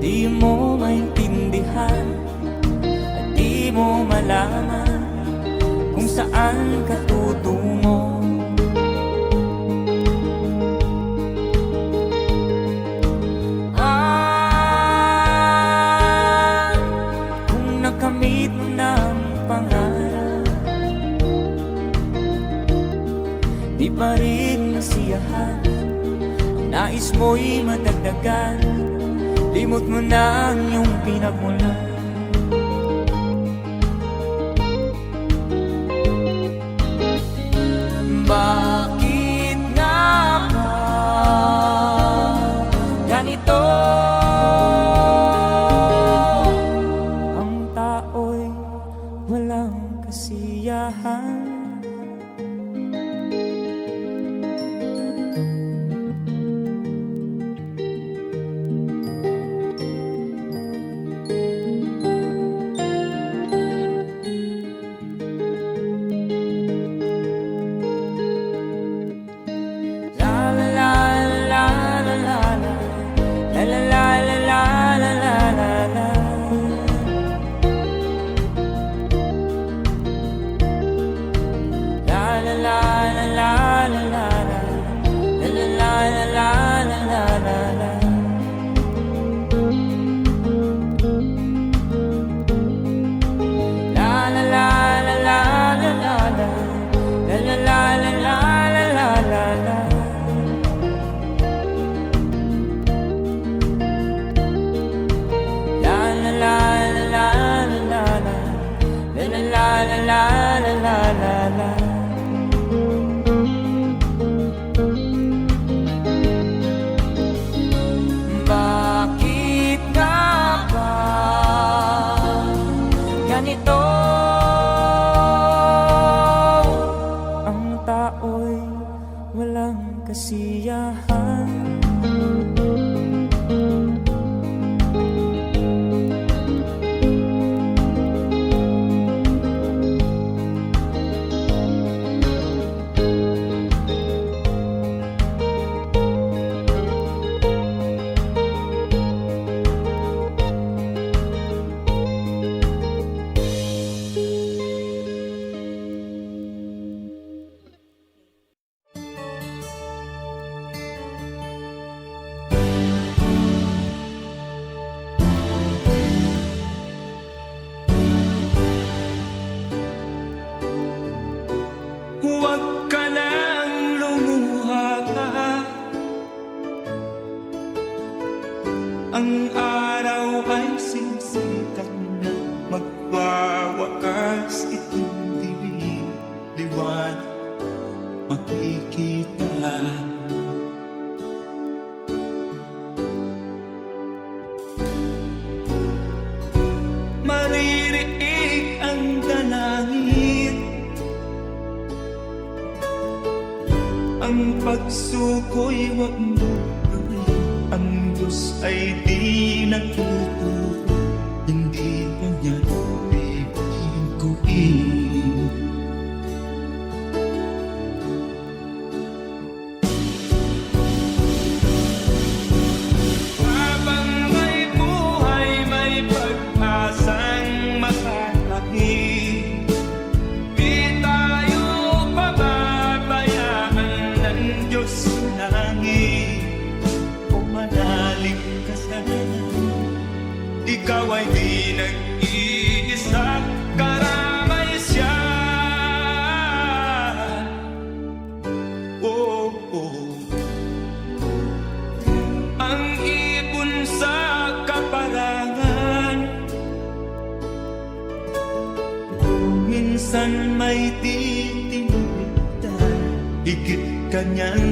Di mo maintindihan at di mo malaman kung saan ka tutungo. Kung nakamit mo ng pangarap, di pa rin nasiyahan, nais mo'y madagdagan, limot mo na ang iyong pinagmulan. Bakit nga ba ganito? Ang tao'y walang kasiyahan. Bakit nga ba ganito? Ang tao'y walang kasiyahan. Huwag ka nang lumuha pa, ang araw ay sisikat na, magwawakas itong dilim, liwanag makikita. Maririig ang dalangin, ang pagsuko'y wag mo gawin. Ang Diyos ay di nagtuturo, hindi mo niya bibiguin. Habang may buhay, may pag-asang makalaki. Di tayo pababayaan ng Diyos sa langit. O manalig ka sana, ikaw ay di nag-iisa, karamay siya. Oh, oh. Ang ibon sa kaparangan, minsan may titinitan, higit kanyang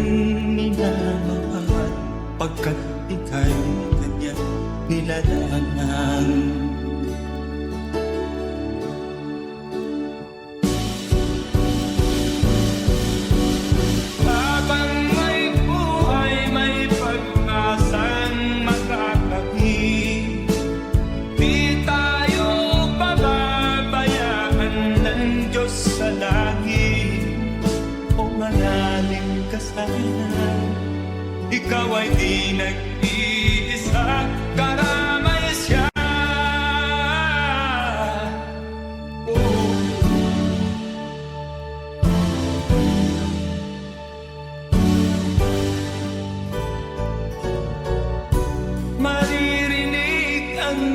minamahal, pagkat ika'y kanyang nilalangan. Habang may buhay, may pag-asang makakapit. Di tayo pababayaan ng Diyos sa langit. O manalig ka sana, ikaw ay di nag-iisa, karama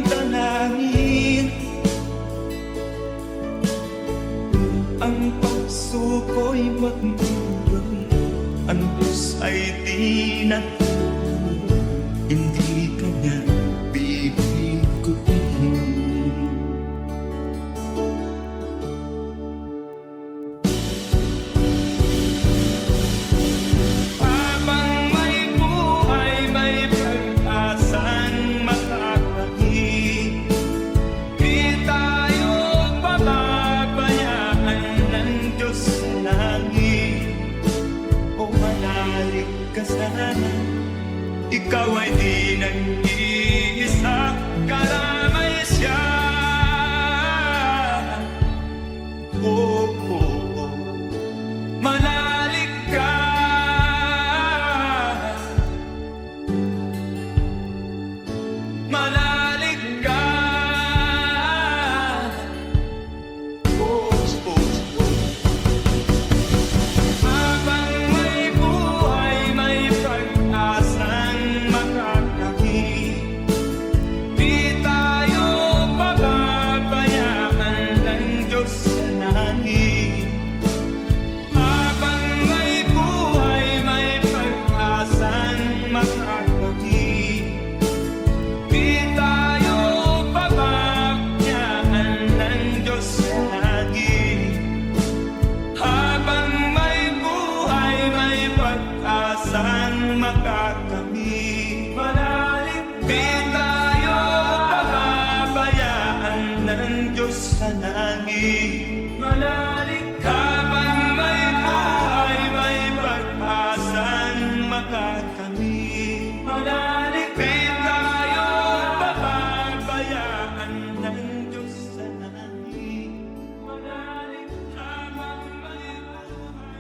dalangin. Ang pagsuko'y magmumulong, ang Diyos ay di natutulog, hindi ka niya bibigutin. Habang may buhay, may pag-asang makakahin. Di tayo pababayaan ng Diyos sa langit. O manalig ka sana, ikaw ay di nag-iisa, karamay siya. Oh, oh, oh. Manalig ka, manalig ka. Oh, oh, oh. Habang may buhay, may pag-asang makakahin. Di tayo pababayaan ng Diyos sa langit. Habang may buhay, may pag-asang makakahin. Di tayo pababayaan ng Diyos sa langit. Habang may buhay, may pag-asang makakamit. Manalig, di tayo pababayaan ng Diyos sa langit. Manalig, habang may buhay, may pag-asang makakamit. Manalig, di tayo pababayaan ng Diyos sa langit. Manalig, habang may buhay.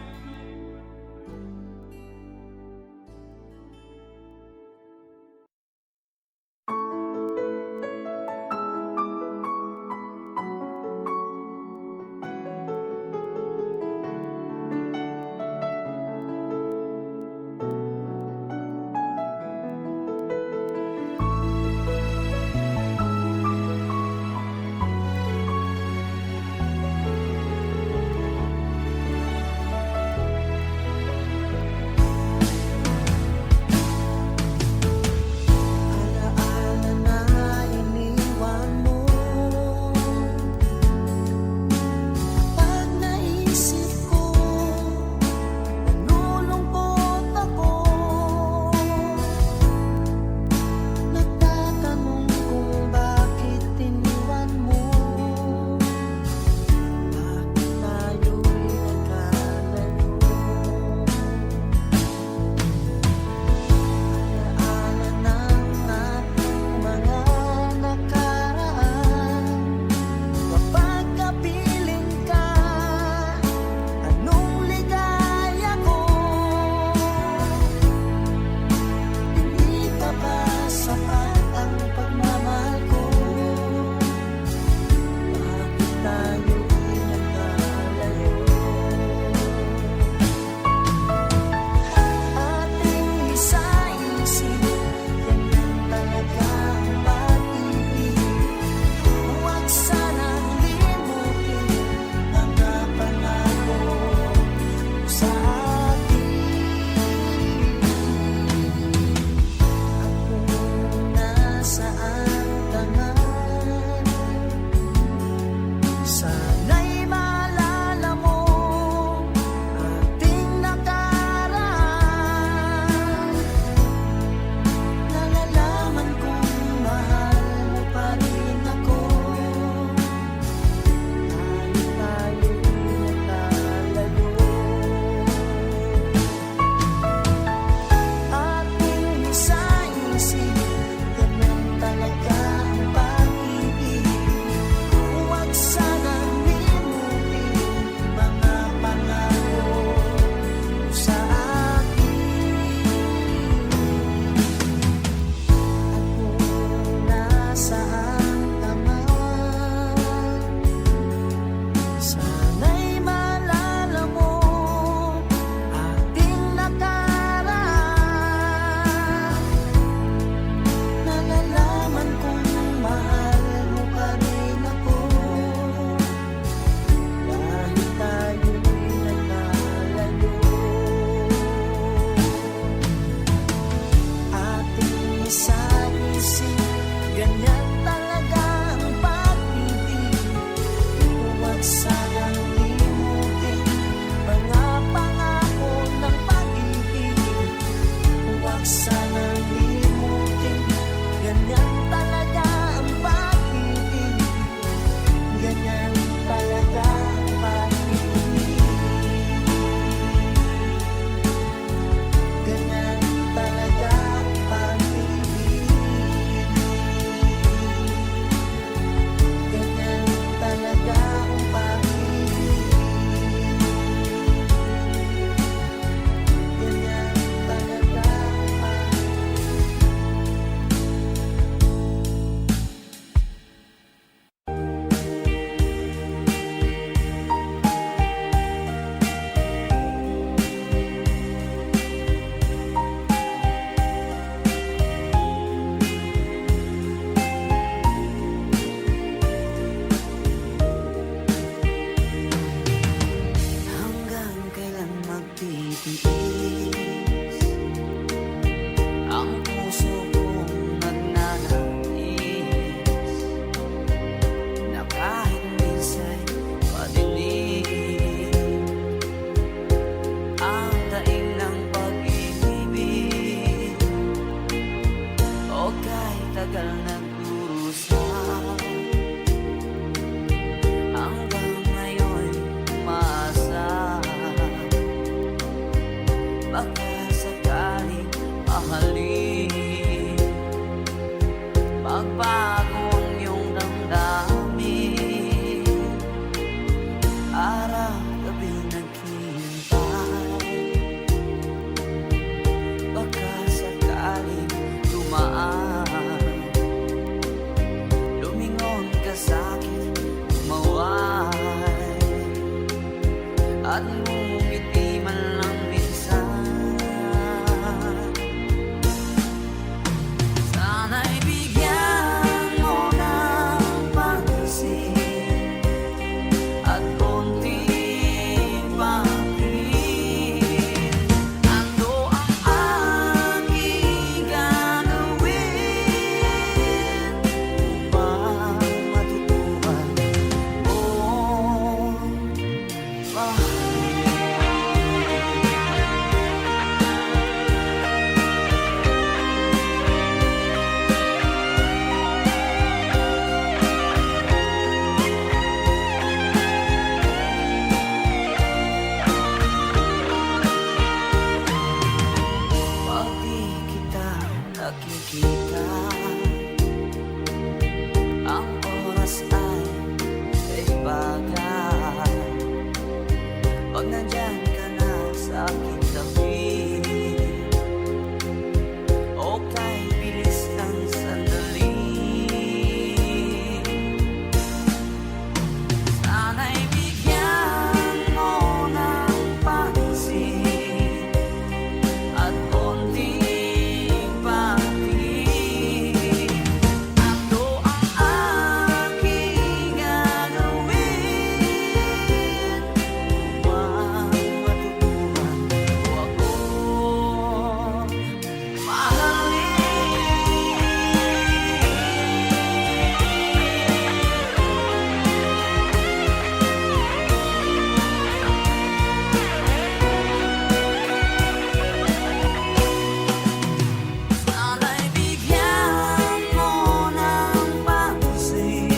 tagal nagdurusa, hanggang ngayon umaasa. Baka sakaling mahalin, magbago ang iyong damdamin. Araw-gabi naghihintay, baka sakaling dumaan, lumingon ka sa'kin, umaway, at ngumiti man lang minsan. Sana'y bigyan mo ng pansin at konting pagtingin. Ano ang aking gagawin upang matutuhan mo mahalin? Pag di kita nakikita, ang oras ay bagay. Pag nandyan ka na sa aking tabi, o kay bilis ng sandali, sana'y bigyan mo ng pansin at konting pagtingin. Ano ang aking gagawin upang matutuhan mo ako mahalin? Sana'y bigyan mo ng pansin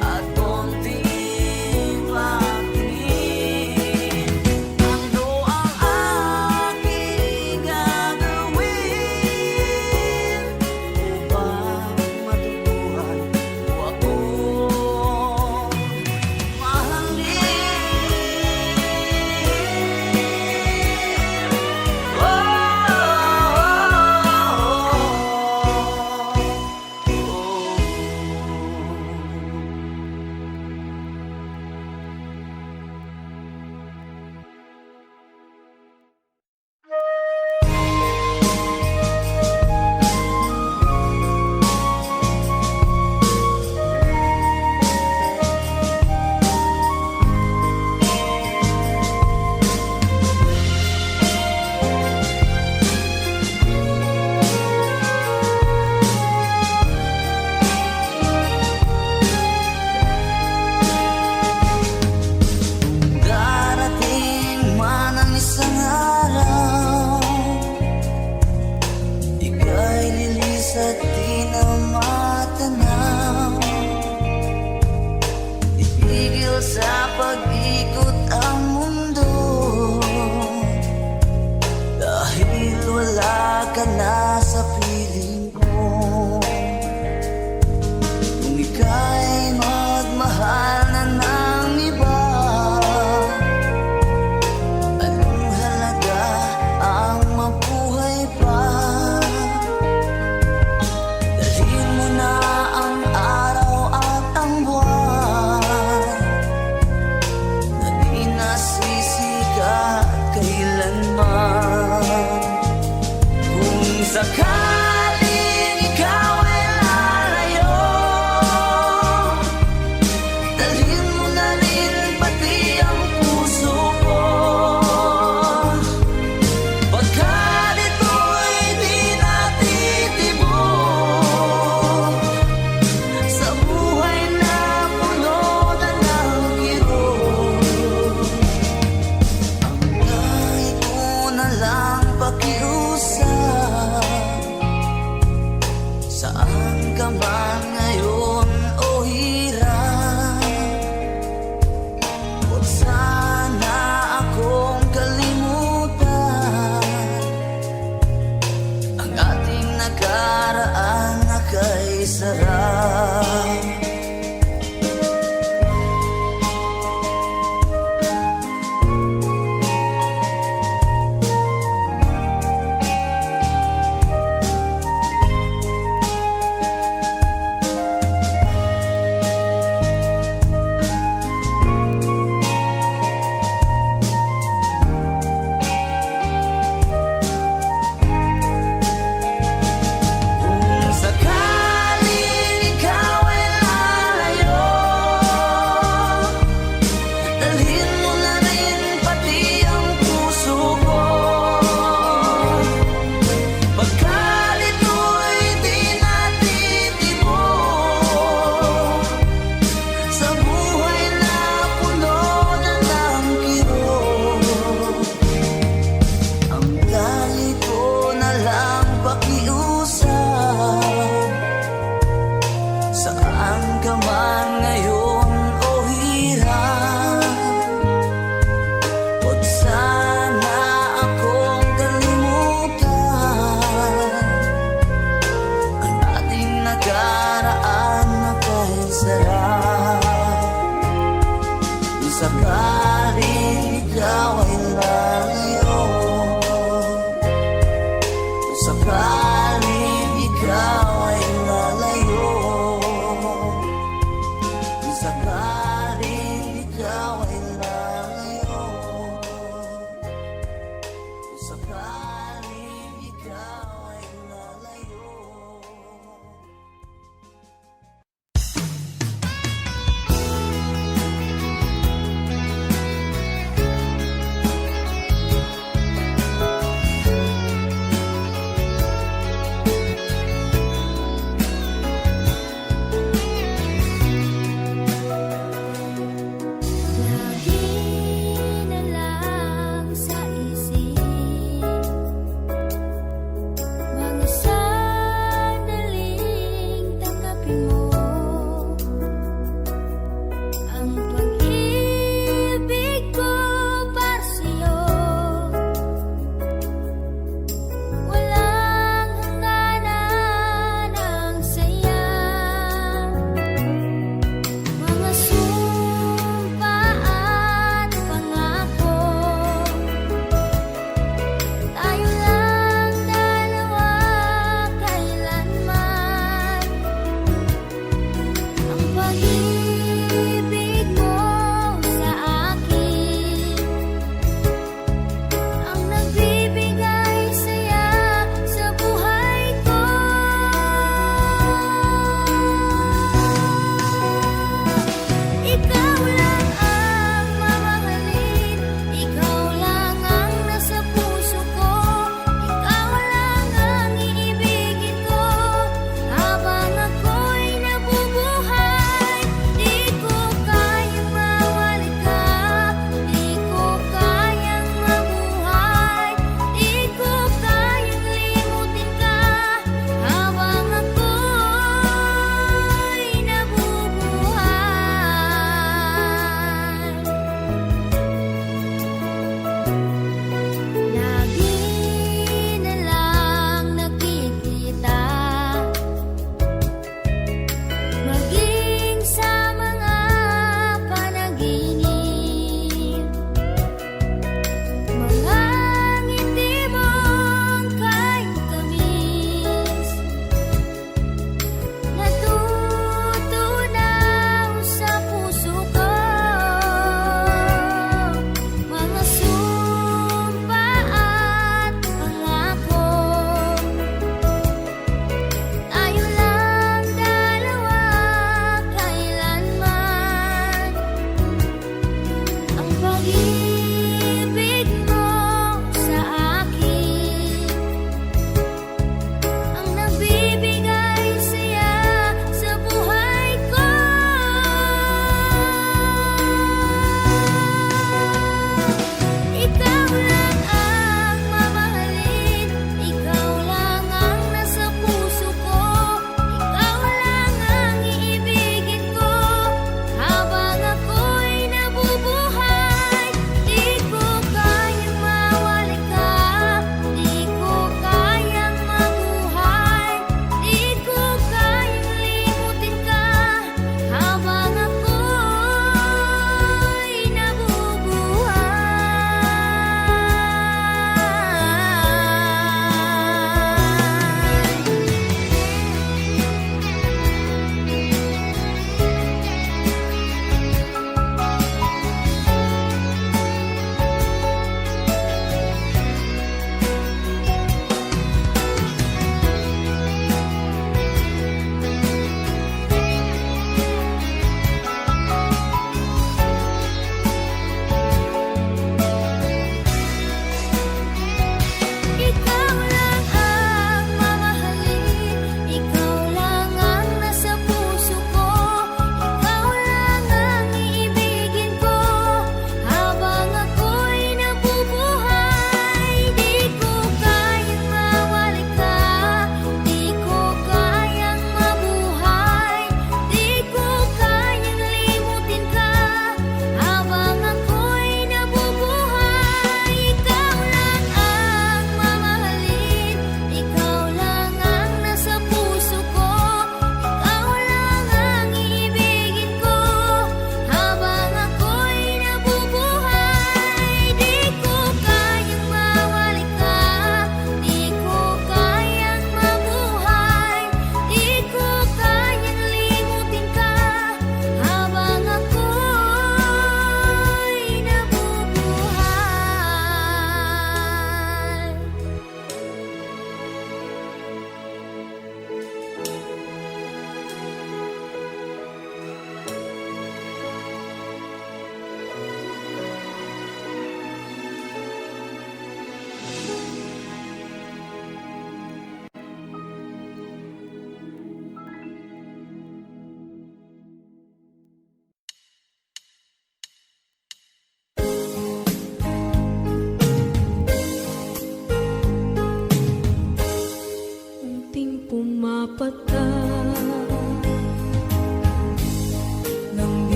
at konting pagtingin. Ano ang aking gagawin upang matutuhan mo ako mahalin? Darating man ang isang araw, ika'y lilis at di na matanaw. Itigil sa pag-ikot ang mundo, dahil wala ka na sa piling ko. Kung ika'y magmahal na ng iba, anong halaga ang mabuhay pa? Dalhin mo na ang araw at ang buwan, na di nasisikat kailanman. Kung sa Saan ka man ngayon o hirap, huwag sana akong kalimutan. Ang ating nakaraan na kay sarap. Kung sakaling ikaw ay lalayo, dalhin mo na rin pati ang puso ko. Pagkat ito'y di natitibok sa buhay na puno na ng kirot. Ang dali ko na lang pakiusap, saan ka man ngayon o hirap, huwag sana akong kalimutan. Ang ating nakaraan na kay sarap. Kung sakaling ikaw ay lalayo, kung sakaling ikaw ay lalayo, kung sakaling ikaw ay lalayo, kung sakaling ikaw ay lalayo.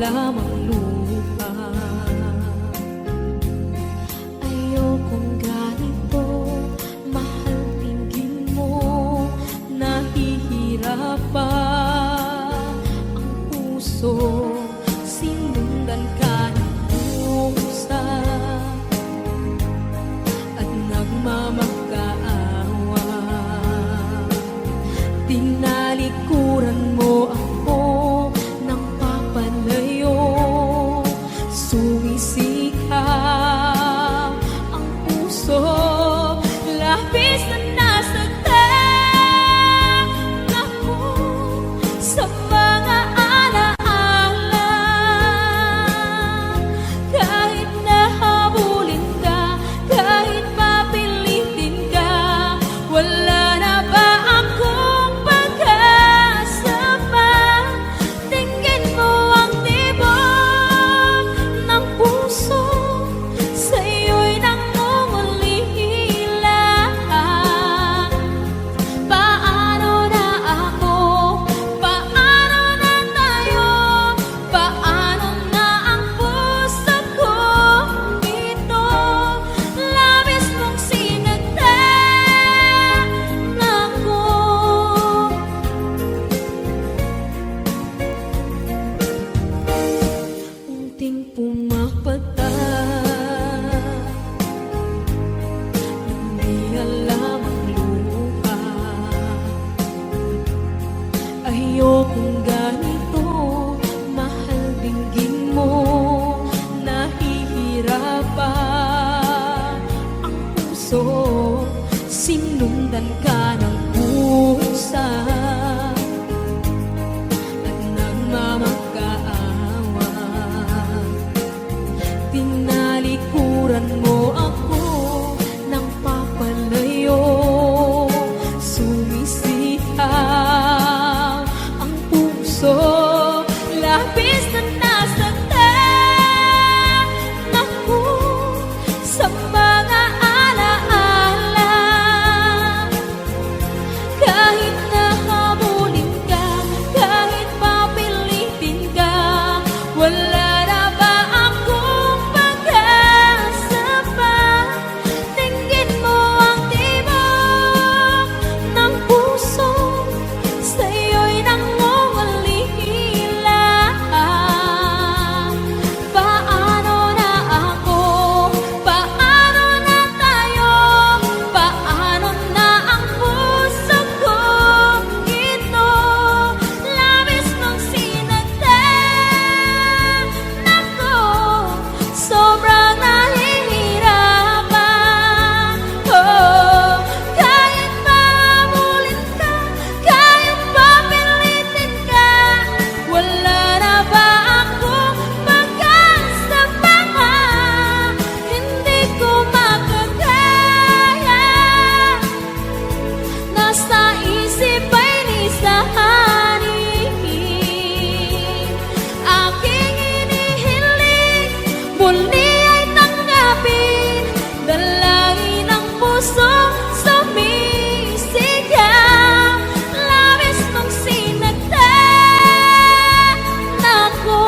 lamang lupa. Ayokong ganito, mahal, tingin mo, nahihirapan ang puso, sinundan ka ng pusa at nagmamakaawa. Tinalikuran mo ako ng papalayo, sumisikap ang puso, labis na nasaktan ako sa mga alaala. Kahit nahabulin ka, kahit papilitin ka, wala na ba akong pag-asa pa? Tingin mo ang tibok ng puso, sa'yo'y nangungulila. Paano na ako? Paano na tayo? Paano na ang puso kong ito? Labis mong sinagdan ako. Unting pumapata, hindi alam ang luha. Ayokong ganito, mahal, dinggin mo, nahihirapan ang puso, sinundan ka ng pusa at nagmamakaawa. Tinalikuran mo ako ng papalayo, sumisihaw ang puso, labis na nasaktan ako sa mga alaala. Kahit nahabulin ka, kahit papilitin ka, wala na ba akong pag-asa pa? Tingin mo ang tibok ng puso, sa'yo'y nangungulila. Paano na ako? Paano na tayo? Paano na ang puso kong ito? Labis mong sinagdan ako, sobrang nahihirapan. Oh, kahit mahabulin ka, kahit papilitin ka, wala na ba akong pag-asa pa? Hindi ko makakaya, nasa isip ay nisahanin. Aking inihiling, muli ay tanggapin, dalangin ng puso, sumisigaw. Labis mong sinagdan ako.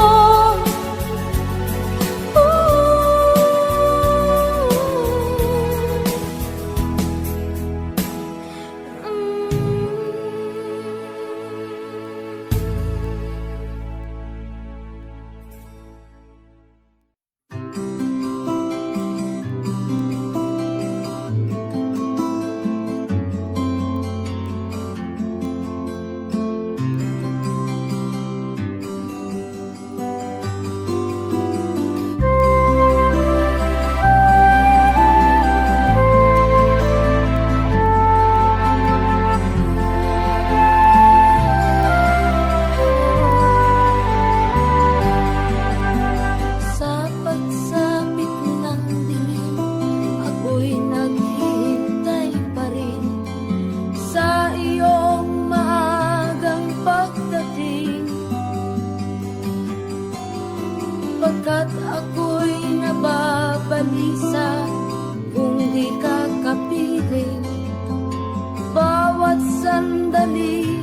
Sa pagsapit ng dilim, ako'y naghihintay pa rin sa iyong maagang pagdating. Pagkat ako'y nababalisa kung di ka kapiling. Bawat sandali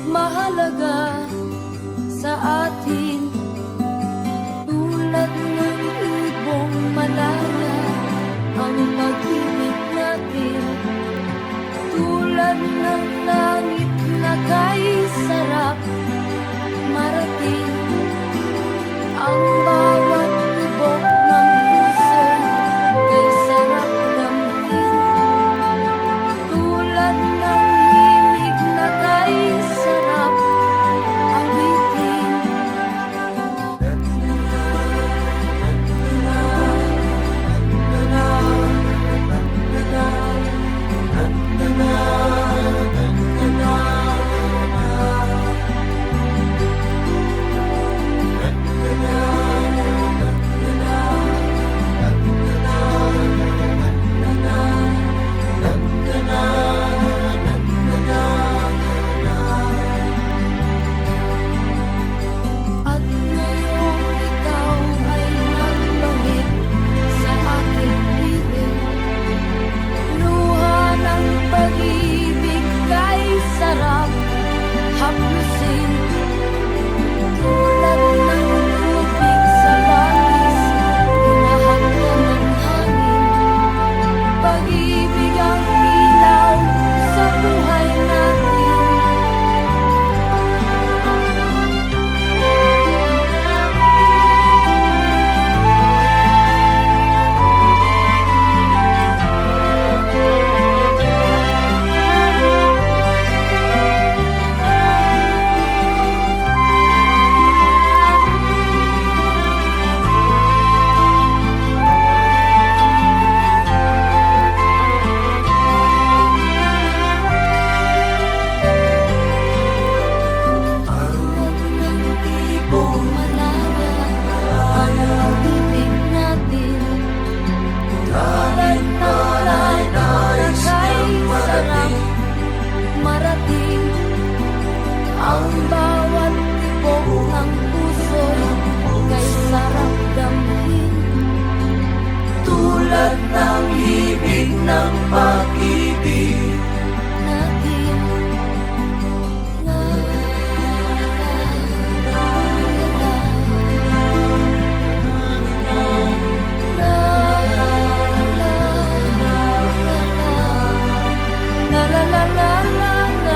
mahalaga sa atin. ng ibong malaya ang pag-ibig natin, tulad ng langit na kay sarap marating. Ang bawat tibok ng puso kay sarap damhin, tulad ng himig na kay sarap awitin. At ngayong ikaw ay nagbangit sa aking piling, luha ng pag-ibig kay sarap haplusin, tulad ng tubig sa bangis, hinahagkan ng hangin. Pag-ibig ang ilaw sa buhay natin. Ibong malaya ang pag-ibig natin, tulad ng langit na kay sarap marating. Ang bawat tibok ng puso kay sarap damhin, Tulad ng himig ng pag-ibig natin. La, la, la, la, la, la,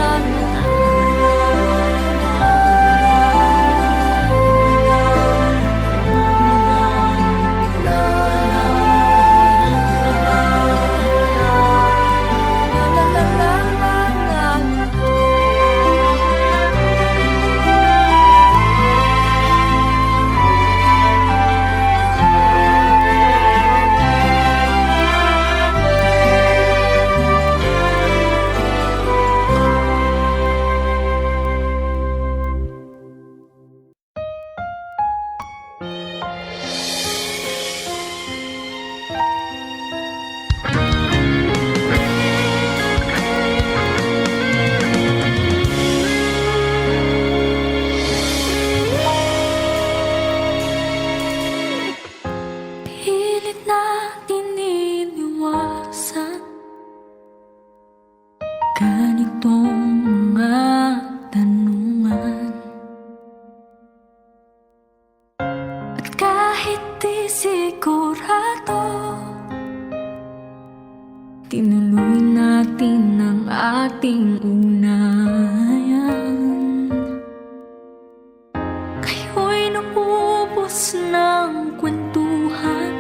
pilit natin iniwasan ganitong mga tanungan. At kahit di sigurado, tinuloy natin ang ating ugnayan. Kayo'y naubos ng kwentuhan,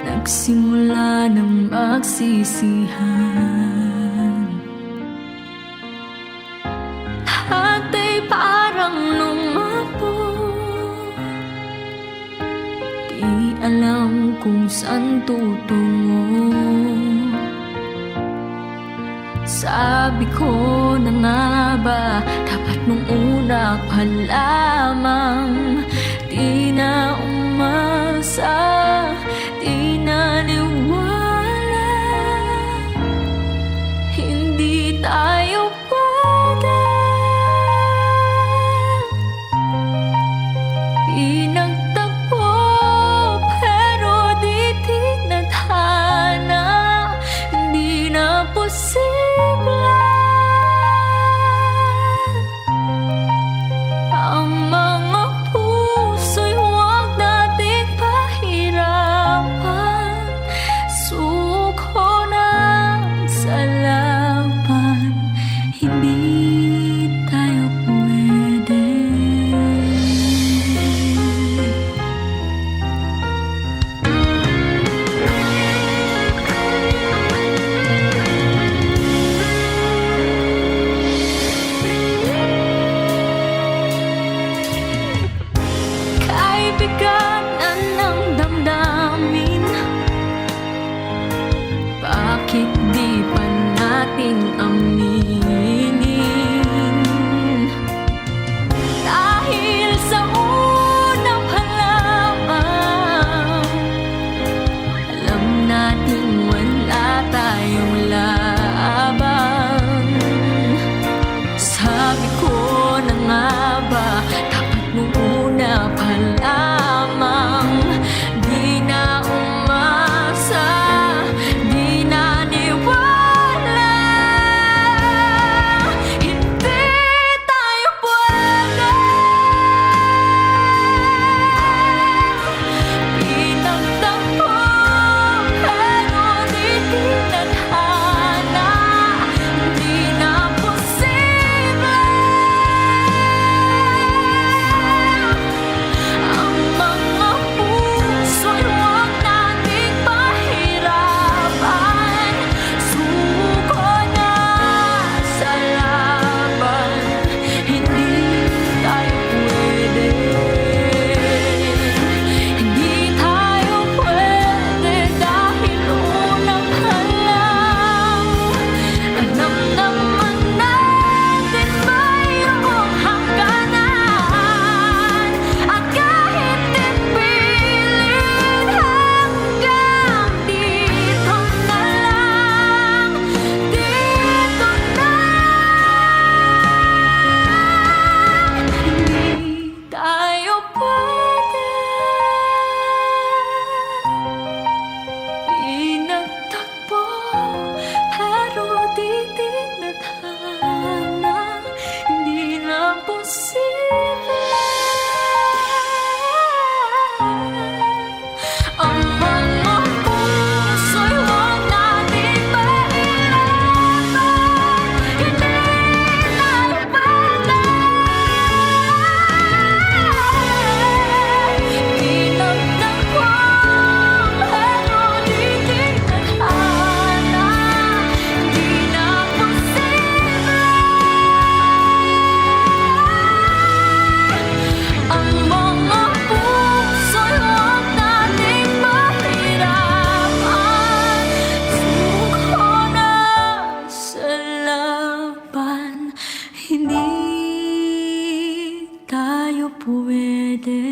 nagsimula ng magsisihan. Lahat ay parang lumabo, di alam kung saan tutungo. Sabi ko na nga ba, dapat nung una pa lamang di na umasa, di naniwala, hindi tayo pwede. Pinagtagpo pero di tinadhana, hindi na posible. Ang mga puso'y nga ba dapat muna pa lamang? Di na umasa, di na niwala. Hindi tayo pwede. Pinagtagpo pero di tinadhana. Di na posible ang mga puso'y huwag nating pahirapan. Suko na sa laban, hindi tayo pwede. Hindi tayo pwede dahil unang halang. Alam naman natin mayroong hangganan. At kahit ipilit hanggang dito na lang, dito na. Hindi tayo pwede. Pinagtagpo pero di tinadhana. Hindi na posible ang mga puso'y huwag nating pahirapan. Hindi tayo pwede. Pinagtagpo pero di tinadhana. Hindi na posible ang mga puso'y huwag nating pahirapan. Suko na sa laban, hindi tayo pwede.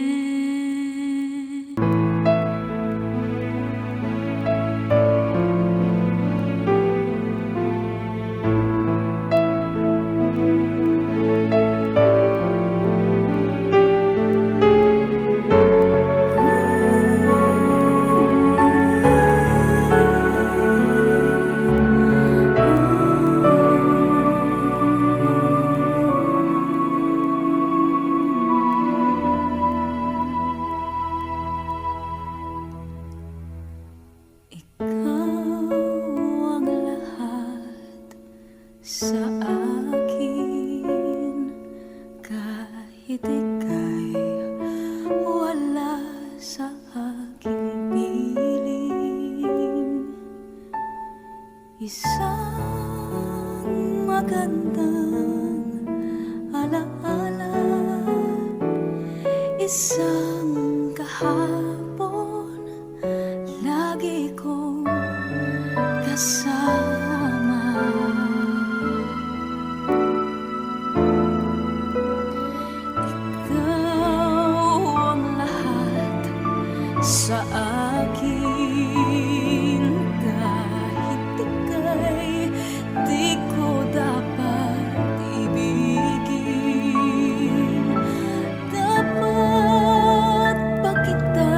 Ikaw ang lahat sa akin, kahit ika'y wala sa aking piling. Isang magandang alaala, isang kahapon lagi kong kasama. Ikaw ang lahat sa akin, kahit ika'y di ko dapat ibigin. Dapat ba kita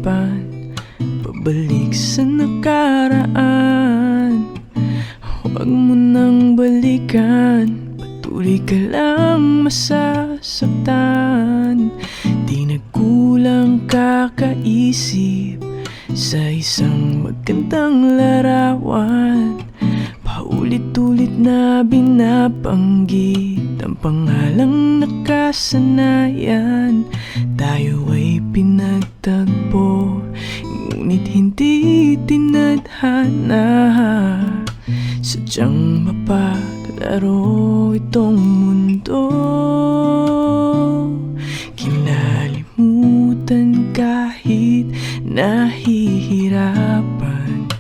hirapan, pabalik sa nakaraan. Huwag mo nang balikan, patuloy ka lang masasaktan. Di nagkulang kakaisip sa isang magandang larawan. Paulit-ulit na binabanggit ang pangalang nakasanayan. Tayo ay pinagtagpo, ngunit hindi tinadhana. Sadyang mapaglaro itong mundo. Kinalimutan kahit nahihirapan,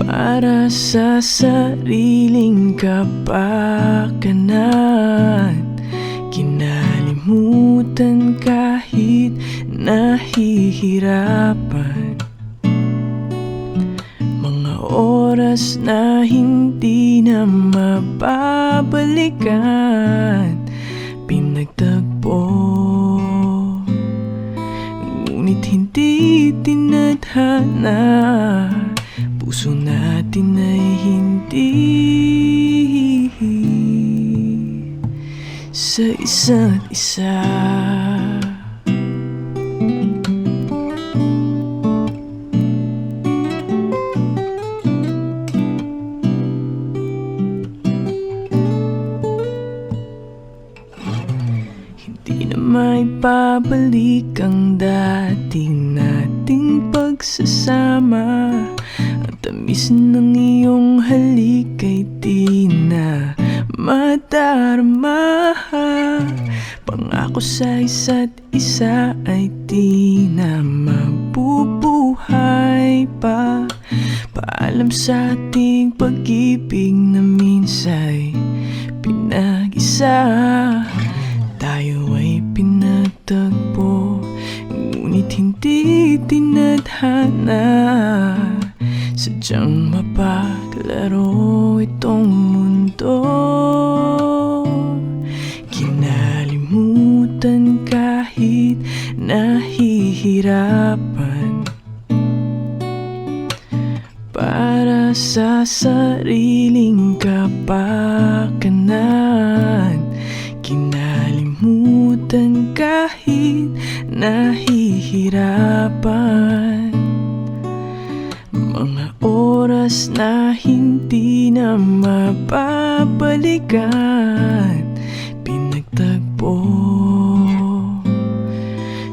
para sa sariling kapakanan. Kinalimutan kahit nahihirapan, mga oras na hindi na mababalikan. Pinagtagpo, ngunit hindi tinadhana. Puso natin ay hindi sa isa't isa. Hindi na maibabalik ang dating nating pagsasama. Ang tamis ng iyong halik ay di na madarama. Pangako sa isa't isa ay di na mabubuhay pa. Paalam sa ating pag-ibig na minsa'y pinag-isa. Tayo ay pinagtagpo, ngunit hindi tinadhana. Sadyang mapaglaro itong mundo. Kinalimutan kahit nahihirapan, para sa sariling kapakanan. Kinalimutan kahit nahihirapan, mga oras na hindi na mababalikan. Pinagtagpo,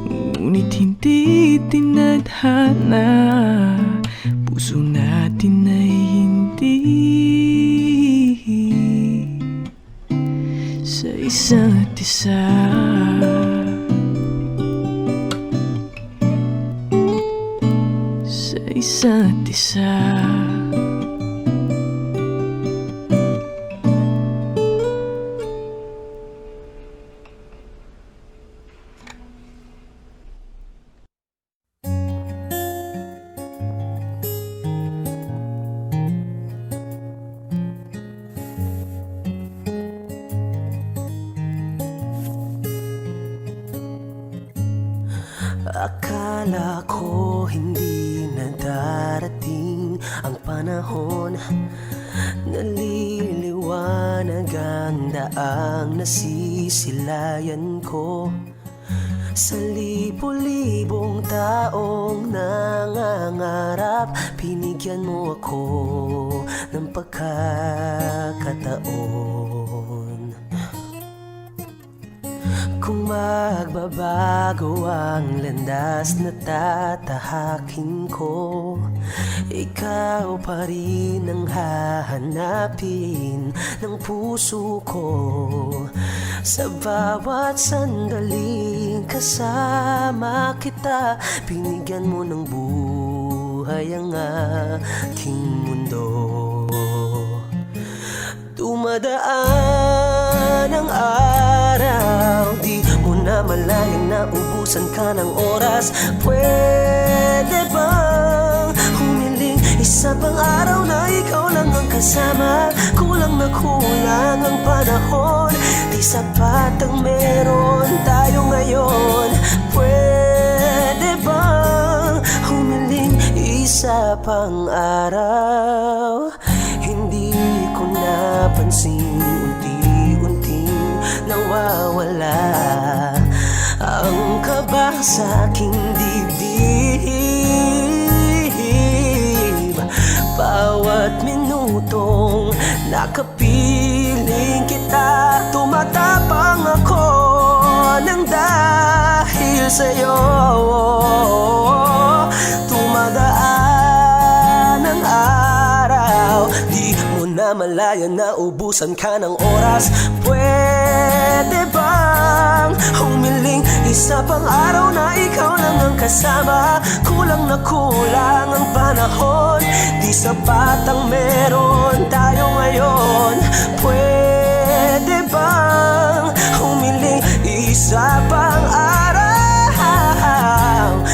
ngunit hindi tinadhana. Puso natin ay hindi sa isa't isa. Sa isa't isa. Akala ko hindi na darating ang panahon, naliliwanag ang daang nasisilayan ko. Sa libo-libong taong nangangarap, binigyan mo ako ng pagkakataon. Kung magbabago ang landas na tatahakin ko, ikaw pa rin ang hahanapin ng puso ko. Sa bawat sandaling kasama kita, binigyan mo ng buhay ang aking mundo. Dumadaan ang araw, di mo na malayang naubusan ka ng oras. Pwede bang humiling isa pang araw na ikaw lang ang kasama? Kulang na kulang ang panahon, di sapat ang meron tayo ngayon. Pwede pang araw, hindi ko napansin, unti-unting nawawala ang kaba sa aking dibdib. Bawat minutong nakapiling kita, tumatapang ako ng dahil sa'yo. Tumagaan ang araw, di mo na malaya na ubusan ka ng oras. Pwede bang humiling isa pang araw na ikaw lang ang kasama? Kulang na kulang ang panahon, di sapat ang meron tayo ngayon. Pwede bang humiling isa pang araw?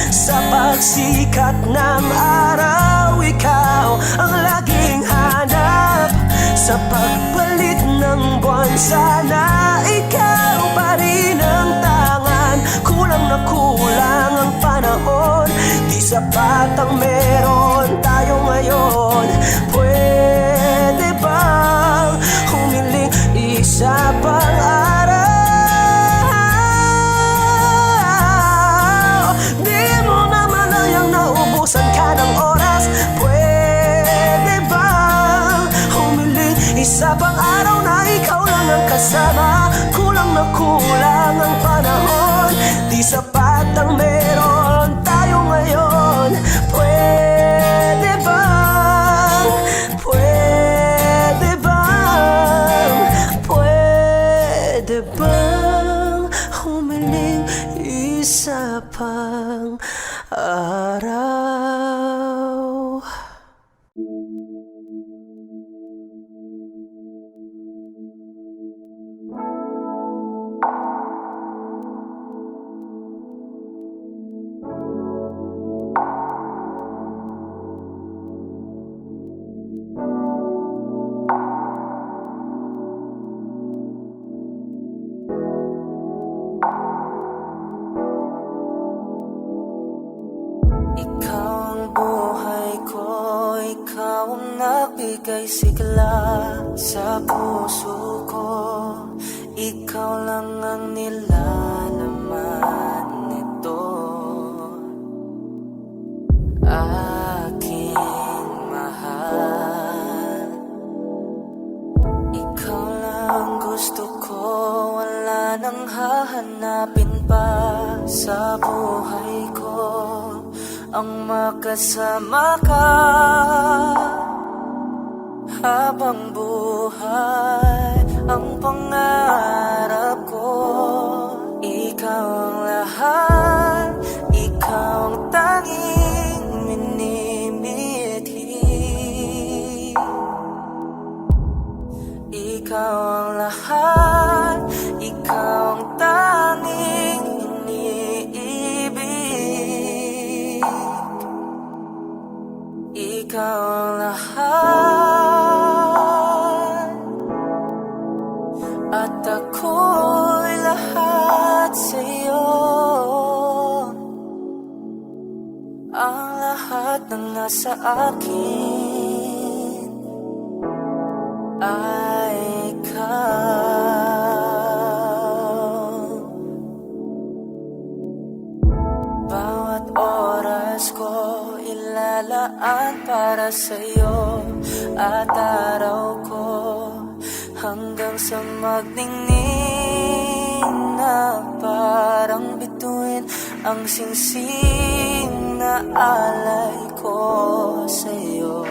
Sa pagsikat ng araw, ikaw ang laging hanap. Sa pagpalit ng buwan, sana ikaw pa rin ang tangan. Kulang na kulang ang panahon, di sapat ang meron tayo ngayon. Pwede bang humiling isa pang araw? Di mo na malayang naubusan ka ng oras. Pwede bang humiling isa pang araw na ikaw lang ang kasama? Kulang na kulang ang panahon, di sapat ang meron tayo ngayon. Pwede bang, pwede bang, pwede bang humiling isa pang araw? Ikaw ang buhay ko, ikaw ang nagbigay sigla sa puso ko. Ikaw lang ang nilalaman nito, aking mahal. Ikaw lang gusto ko, wala nang hahanapin pa sa buhay ko. Ang makasama ka habang buhay, ang pangarap ko. Ikaw ang lahat, ikaw ang tanging minimithi. Ikaw ang lahat, ikaw ang tanging iniibig. Ikaw ang lahat, at ako'y lahat sa'yo. Ang lahat ng nasa akin ay ikaw. Bawat oras ko ilalaan para sa'yo, at araw ko hanggang sa magningning na parang bituin ang singsing na alay ko sa'yo.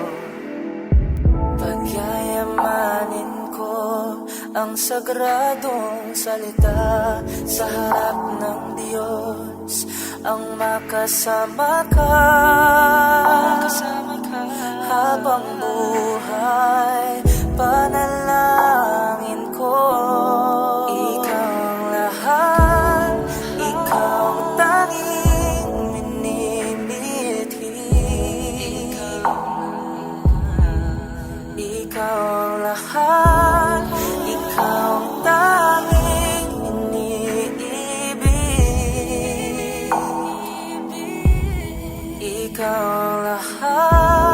Pagyayamanin ko ang sagradong salita sa harap ng Diyos, ang makasama ka habang buhay. Panalangin ko, ikaw ang lahat, ikaw ang tanging minimithi. Ikaw ang lahat, ikaw ang tanging iniibig. Ikaw ang lahat.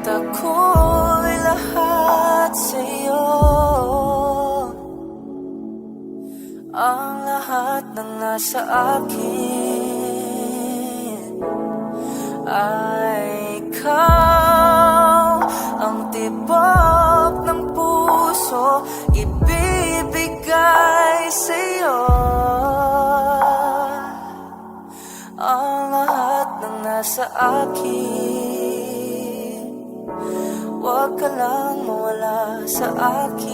ako'y lahat sa'yo. Ang lahat ng nasa akin ay ikaw. Ang tibok ng puso ibibigay sa'yo. Ang lahat ng nasa akin, huwag ka lang mawala sa akin.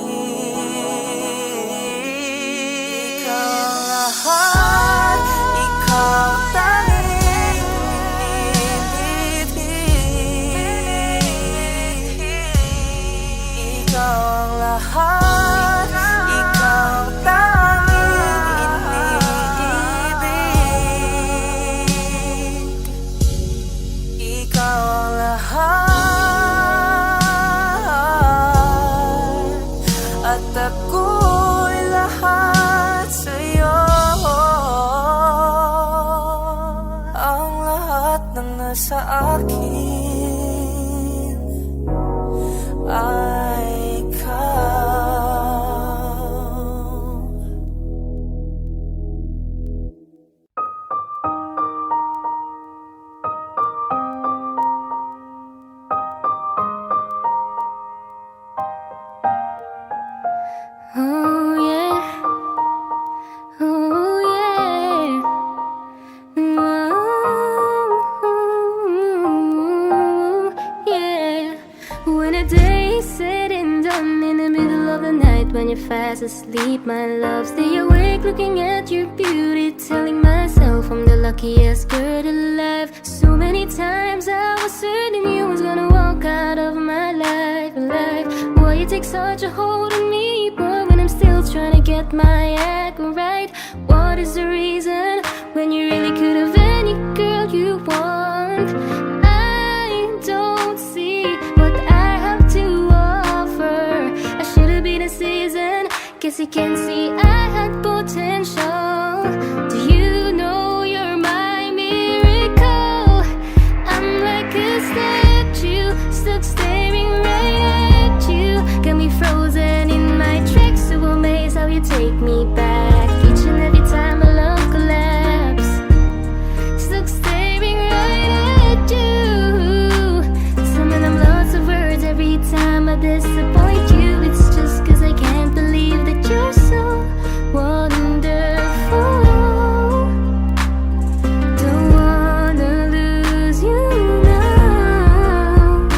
Ikaw ang lahat, ikaw tanging inilibig. Ikaw ang lahat, ikaw tanging inilibig. Ikaw ang lahat, at ako'y lahat sa'yo. Ang lahat ng nasa akin ay ikaw. Oh yeah, oh yeah, oh yeah. When a day is said and done in the middle of the night, when you're fast asleep, my love, stay awake looking at your beauty, telling myself I'm the luckiest girl alive. So many times I was certain you was gonna walk out of my life, Why you take such a hold on me, boy, when I'm still trying to get my act right? What is the reason when you really could have any girl you want? I don't see what I have to offer. I should have been a season, guess you can see I had potential. Do you know you're my miracle? I'm like a statue, stuck staring right at you. Got me frozen in my tracks, so amazed how you take me back each and every time my love collapse. Stuck staring right at you. Some of them lots of words every time I disappoint you. It's just 'cause I can't believe that you're so wonderful. Don't wanna lose you now.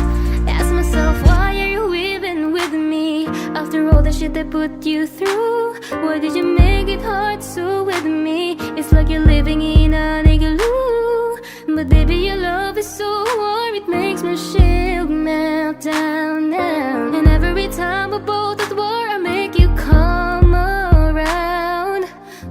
Ask myself, why are you even with me? After all the shit I put you through, why did you make it hard so with me? It's like you're living in an igloo. But baby, your love is so warm, it makes my shield melt down now. And every time we're both at war, I make you come around.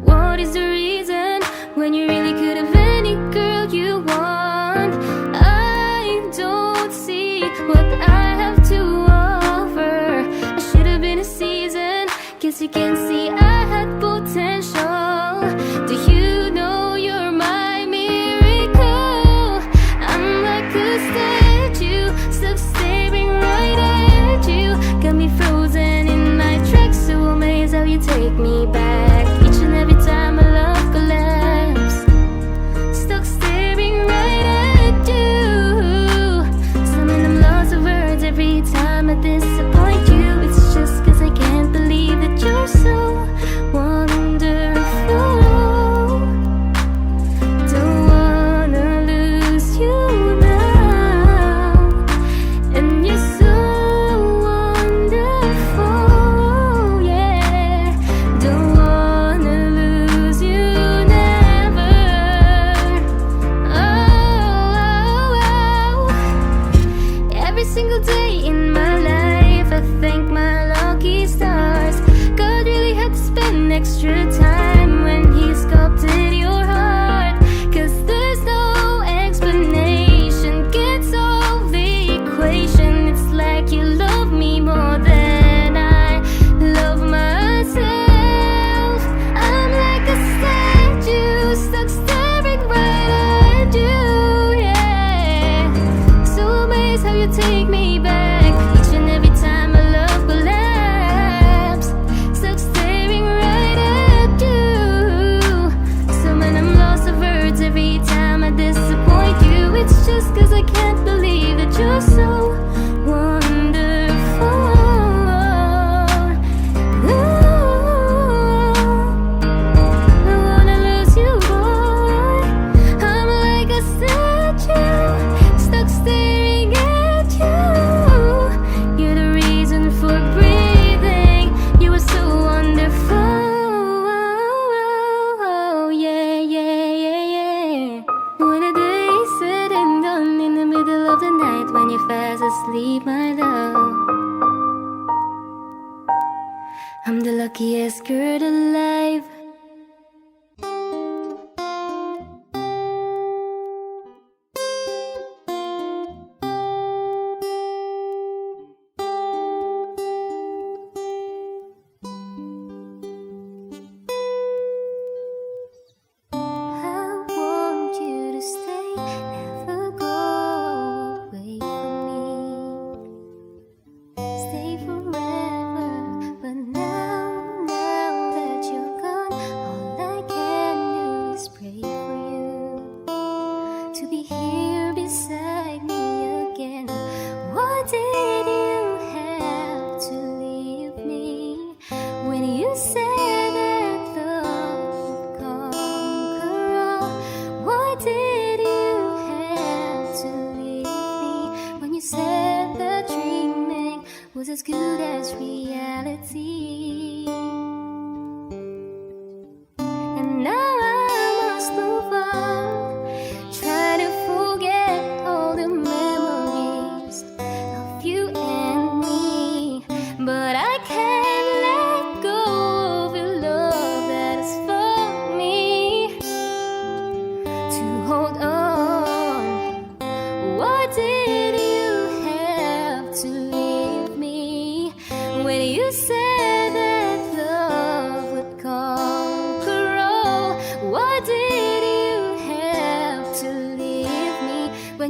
What is the reason when you really could have any girl you want? I don't see what I have to offer. I should have been a season, guess you can see I had potential. Do you know you're my miracle? I'm like a statue, stuck staring right at you. Got me frozen in my tracks, so amazed how you take me back each and every time my love collapse.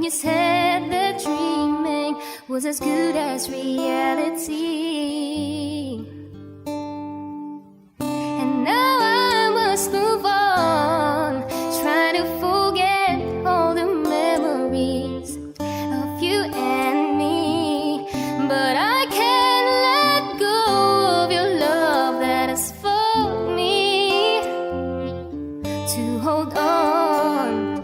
when you said that dreaming was as good as reality. And now I must move on, try to forget all the memories of you and me. But I can't let go of your love that has fought me to hold on.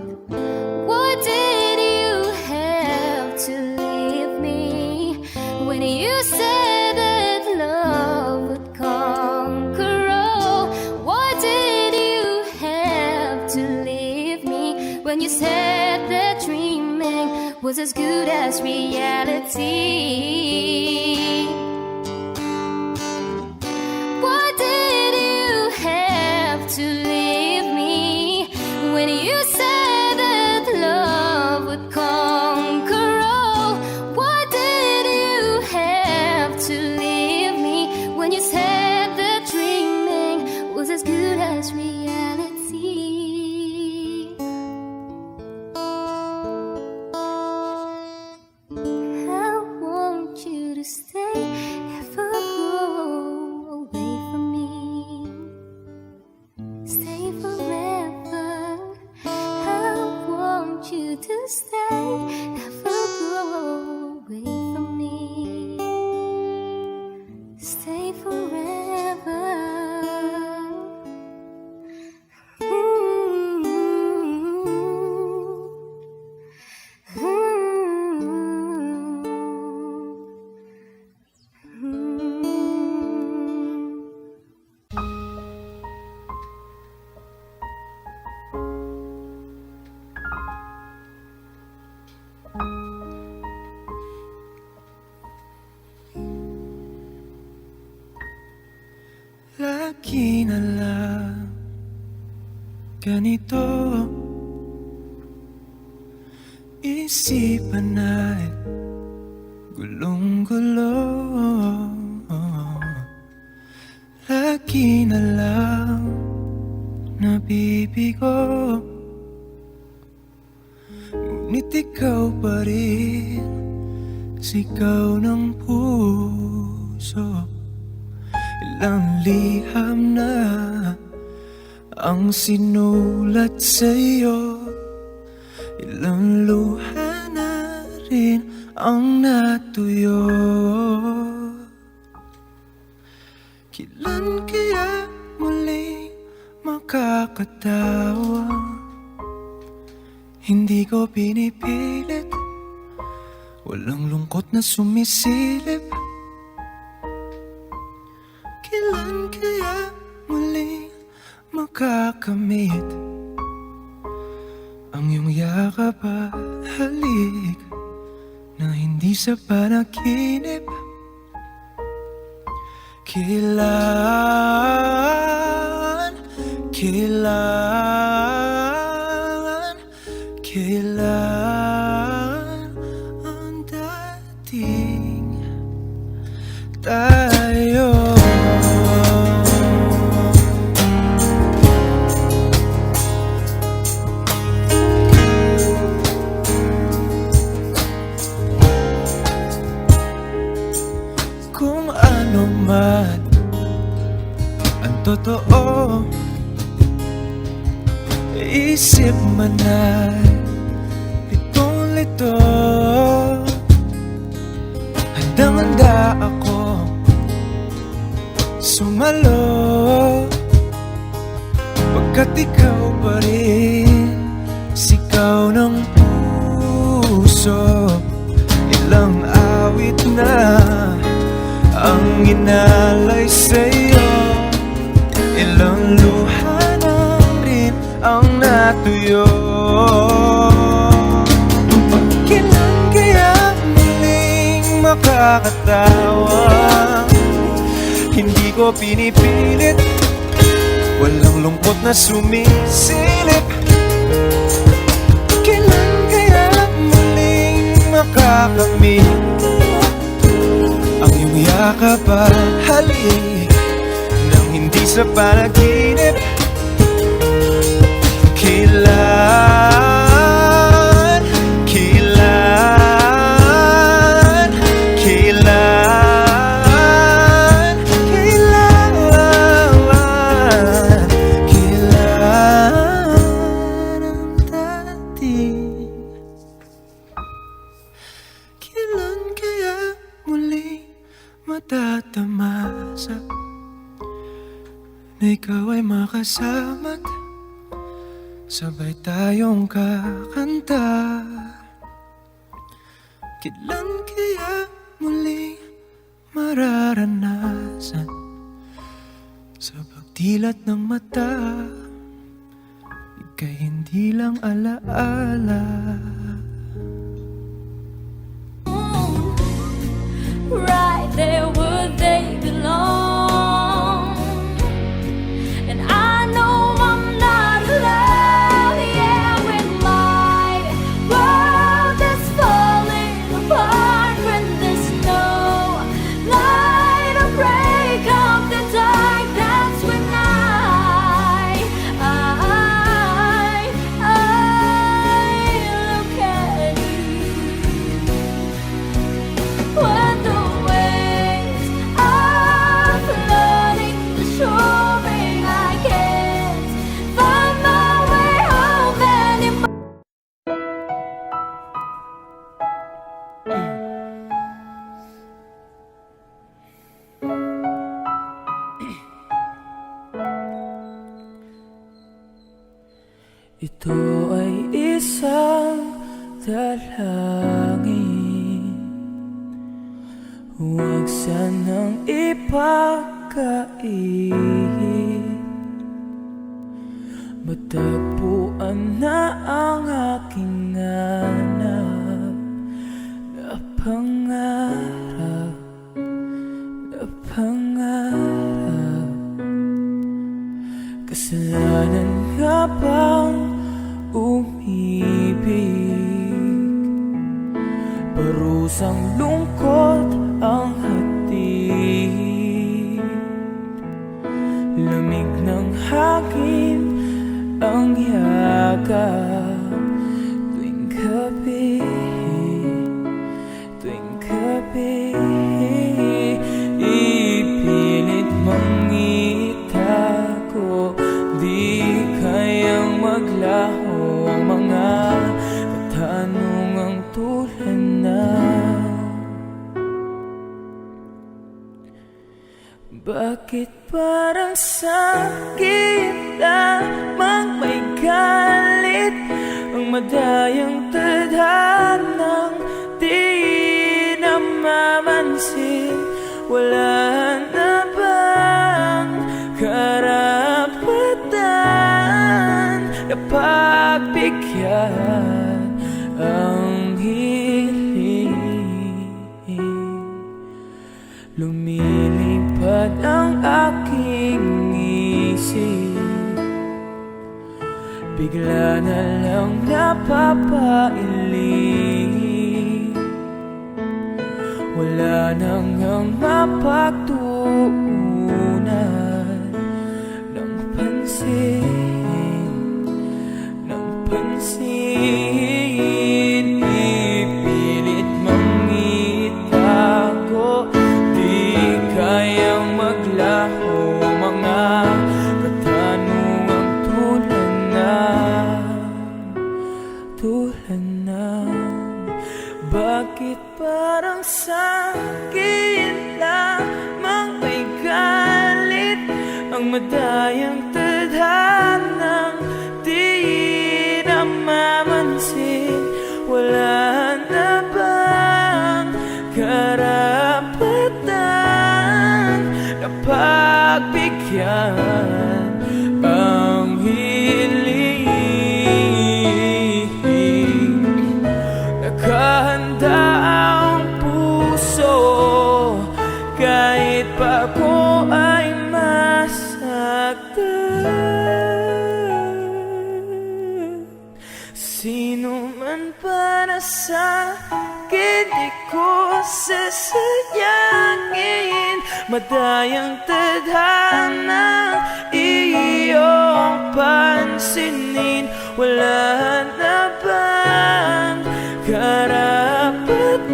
Why did you have to leave me when you said that love would conquer all? Why did you have to leave me when you said that dreaming was as good as reality? Why did you have to leave me when you said that love would conquer all? Why did you have to leave me when you said that dreaming was as good as reality? I want you to stay, never go away from me. Stay forever. I want you to stay, never go away from me. Stay forever. Lagi na lang ganito, isipan ay gulong-gulo. Lagi na lang nabibigo, ngunit ikaw pa rin sigaw ng puso. Ilang liham na ang sinulat sa'yo, ilang luha na rin ang natuyo. Kailan kaya muli makakatawa? Hindi ko pinipilit, walang lungkot na sumisilip. Kailan kaya muli makakamit ang iyong yakap at halik na hindi sa panaginip? Kailan, kailan, kailan ang dating tayo? Kung ano man ang totoo, isip man ay litong-lito. Handang-handa ako sumalo, pagkat ikaw pa rin sigaw ng puso. Ilang awit na ang inalay sa'yo, ilang luha na rin ang natuyo. Kailan kaya muling makakatawa? Hindi ko pinipilit, walang lungkot na sumisilip. Kailan kaya muling makakamit ang iyong yakap at halik nang hindi sa panaginip? Kailan, kailan sabay tayong kakanta. Kailan kaya muling mararanasan sa pagdilat ng mata, ika'y hindi lang alaala. Right there where they belong. And I know I'm not alone. Yeah, when my world is falling apart, when there's no light or break of the dark, that's when I look at you. When the waves are flooding the shore and I can't find my way home anymore. Ito ay isang dalangin, huwag sanang ipagkait. Matagpuan na ang aking hanap na pangarap, na pangarap. Kasalanan nga bang umibig? Parusang lungkot ang hatid, lamig ng hangin ang yakap tuwing gabi, tuwing gabi. Ipilit mang itago, di kayang maglaho ang mga katanungang tulad na bakit parang sakit lamang may galit ang madayang tadhanang di namamansin? Wala na bang karapatan na pagbigyan ang hiling? Lumilipad ang aking isip, bigla na lang napapailing. Wala nang ang mapagtuunan ng pansin, ng pansin. Ipilit mang itago, di kayang maglaho ang mga katanungang tulad ng bakit parang sakit lamang may galit ang madayang tadhanang di namamansin? Wala na bang karapatan na pagbigyan ang hiling? Nakahanda ang puso kahit pa ako ay masaktan. Sino man para sa akin di ko sasayangin, madayang tadhana iyong pansinin. Wala na bang karapatan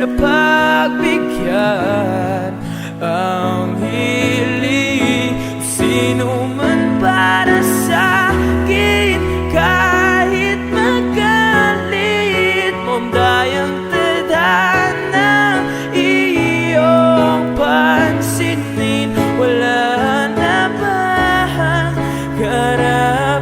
na pagbigyan ang hiling? Sino man para sa akin kahit magalit mo, dayang tadhana iyong pansinin. Wala na bang karapatan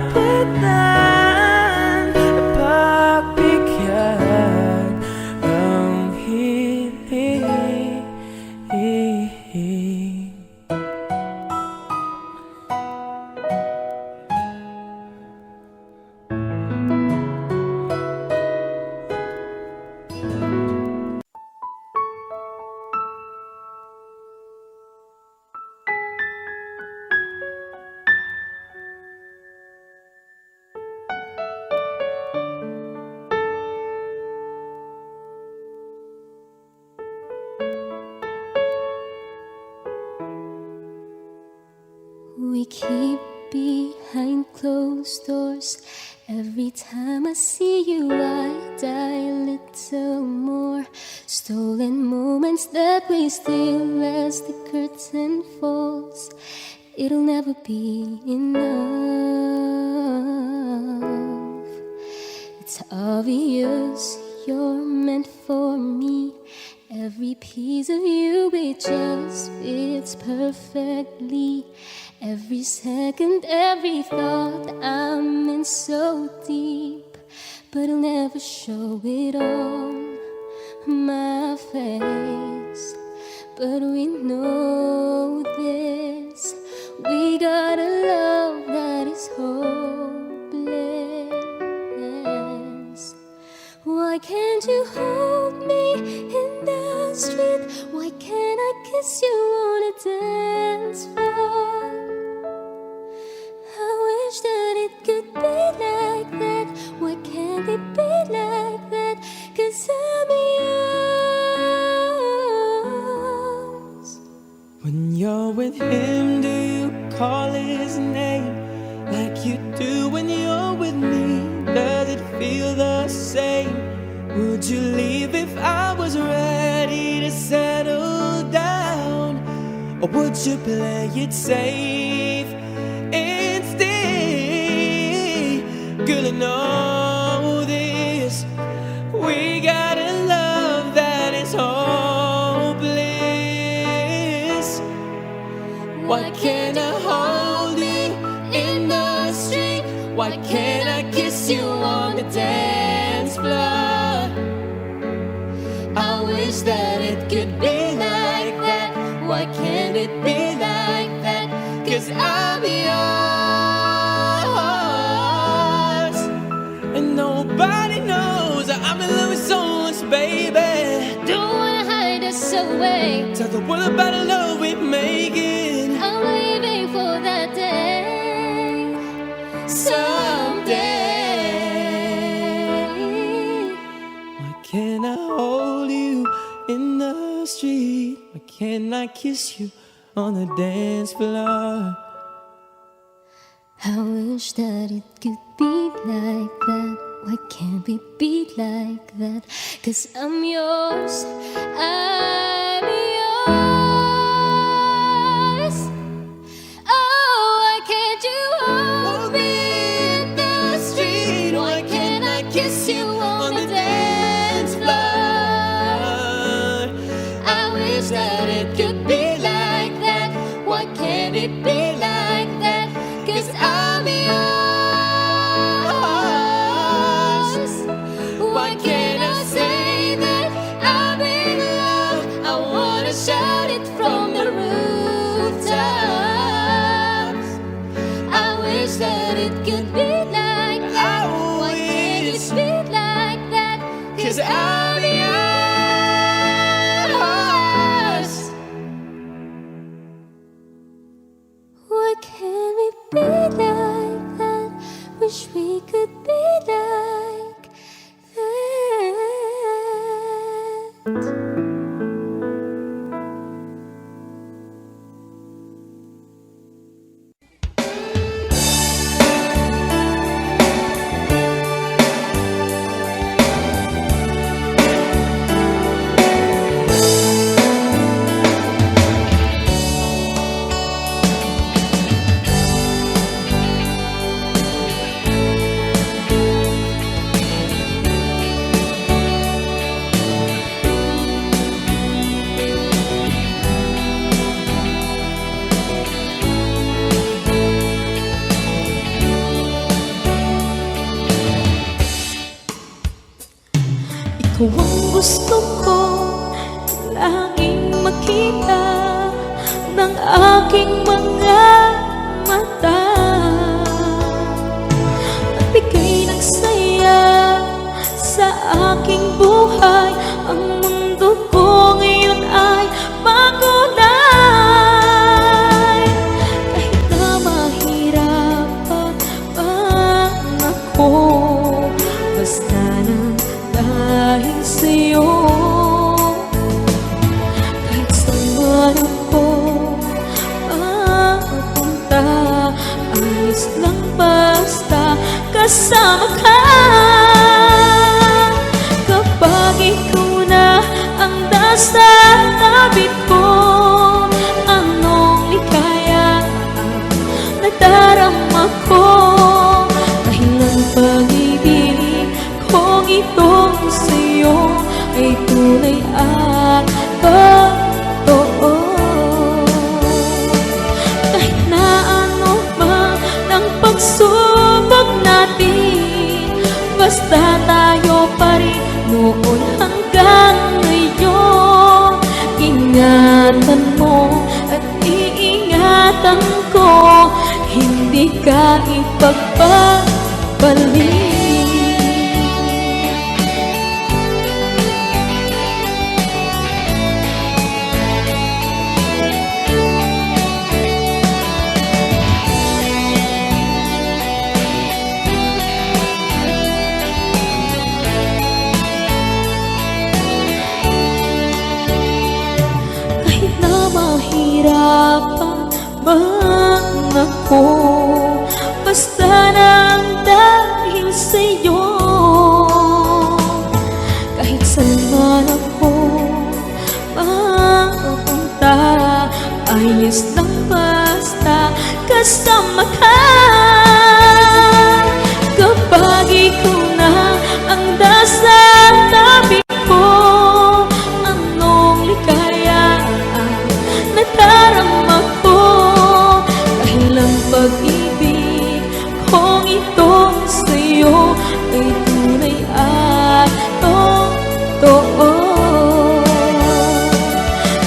behind closed doors. Every time I see you, I die a little more. Stolen moments that we steal as the curtain falls. It'll never be enough. It's obvious you're meant for me. Every piece of you, it just fits perfectly. Every second, every thought, I'm in so deep, but I'll never show it on my face. But we know this, we got a love that is hopeless. Why can't you hold me in the street? Why can't I kiss you on a dance floor? I wish that it could be like that. Why can't it be like that? 'Cause I'm yours. When you're with him, do you call his name like you do when you're with me? Does it feel the same? Would you leave if I was ready to settle down? Or would you play it safe and stay? Girl, I know this, we got a love that is hopeless. Why can't I hold you in the street? Why can't I kiss you on the dance floor? I wish that it could be like that. Why can't it be like that? 'Cause I'm yours, and nobody knows I'm in love with so much, baby. Don't wanna hide this away. Tell the world about the love we're making. I'm waiting for that day someday. Why can't I hold you in the street? Why can't I kiss you on the dance floor? I wish that it could be like that. Why can't we be like that? 'Cause I'm yours, I'm yours. Oh, why can't you hold me in the street? Why can't I kiss you on the dance floor? I wish that it could be like that. Why can't it be like that? 'Cause I'm yours. Why can't I say that I'm in love? I wanna shout it from the rooftops. I wish that it could be like that. Why can't it be like that? 'Cause I'm yours. Why can't we be like that? Wish we could be like that. Ikaw ang gusto ko laging makita ng aking mga mata. At bigay ng saya sa aking buhay. Ang mundo ko ngayon ay makulay. Kahit na mahirapan ako, basta na dahil sa'yo. Kahit saan man ako ayos lang basta kasama ka. Kapag ikaw na ang nasa tabi ko, anong likaya nadarama ko. Dahil ang pag-ibig kong itong sa'yo ay tunay at totoo. Kahit na ano man ang pagsubok natin, basta tayo pa rin noon hanggang ngayon. Ingatan mo at iingatan ko, hindi ka ipagpapalik. Kahit na mahirapan man ako, basta nang dahil sa'yo. Kahit saan man ako mapunta, ayos lang basta kasama ka. Kapag ikaw na ang nasa tabi ko, anong likaya nadarama ko. Dahil ang pag-ibig kong itong sa'yo ay tunay at totoo.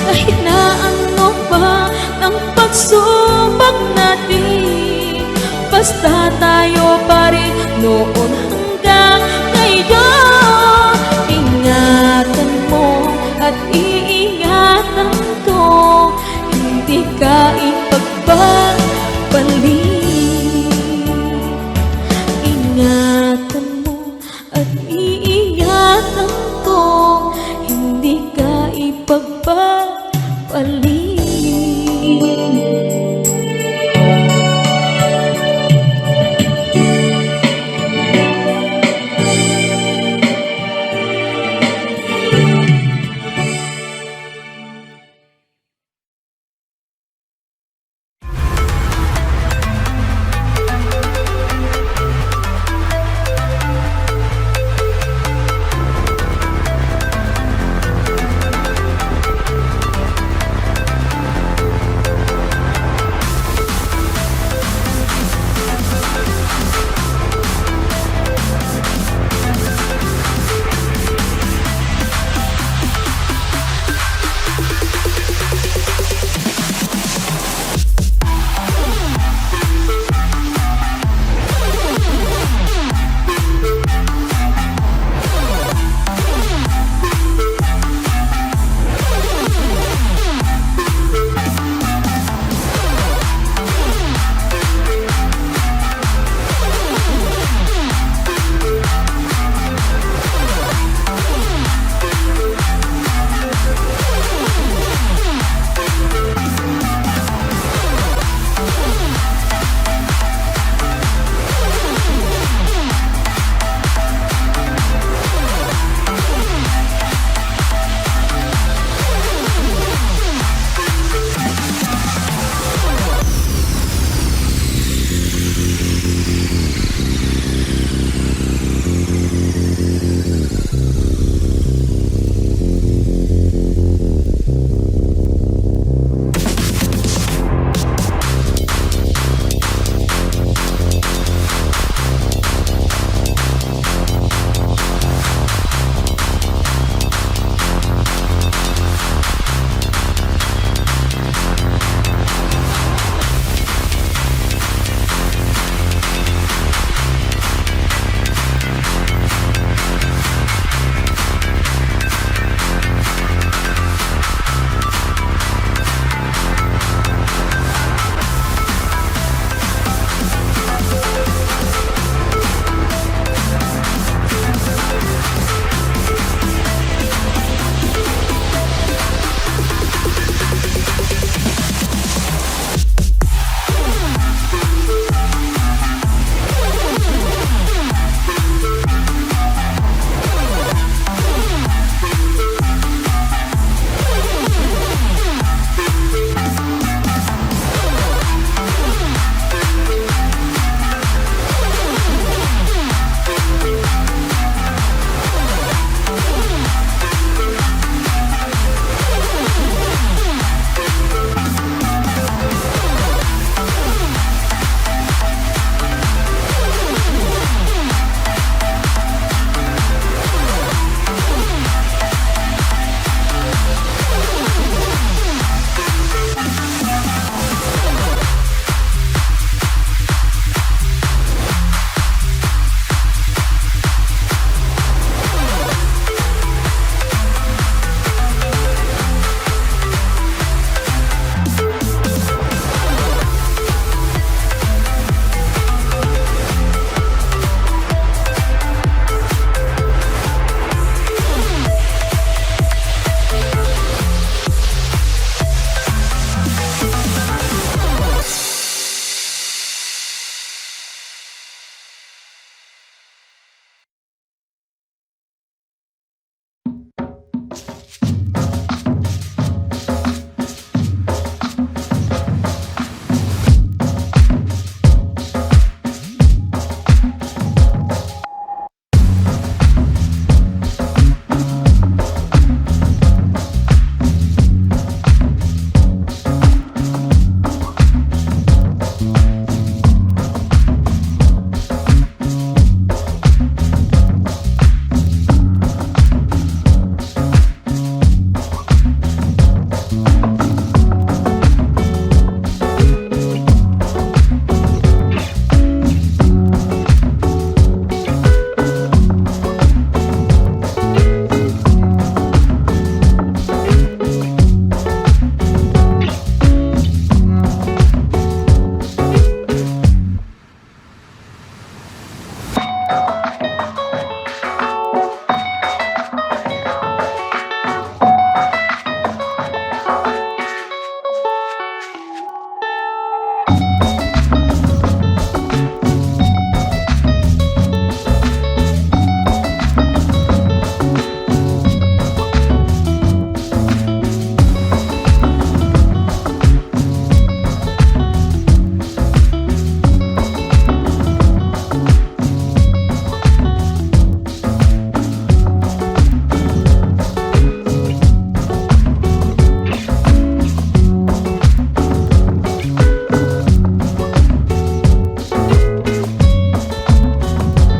Kahit na ano pa ang pagsubok natin, basta tayo pa rin noon hanggang ngayon. Ingatan mo at iingatan ko, hindi ka ipagpapalik. Ingatan mo at iingatan ko, hindi ka ipagpapalik.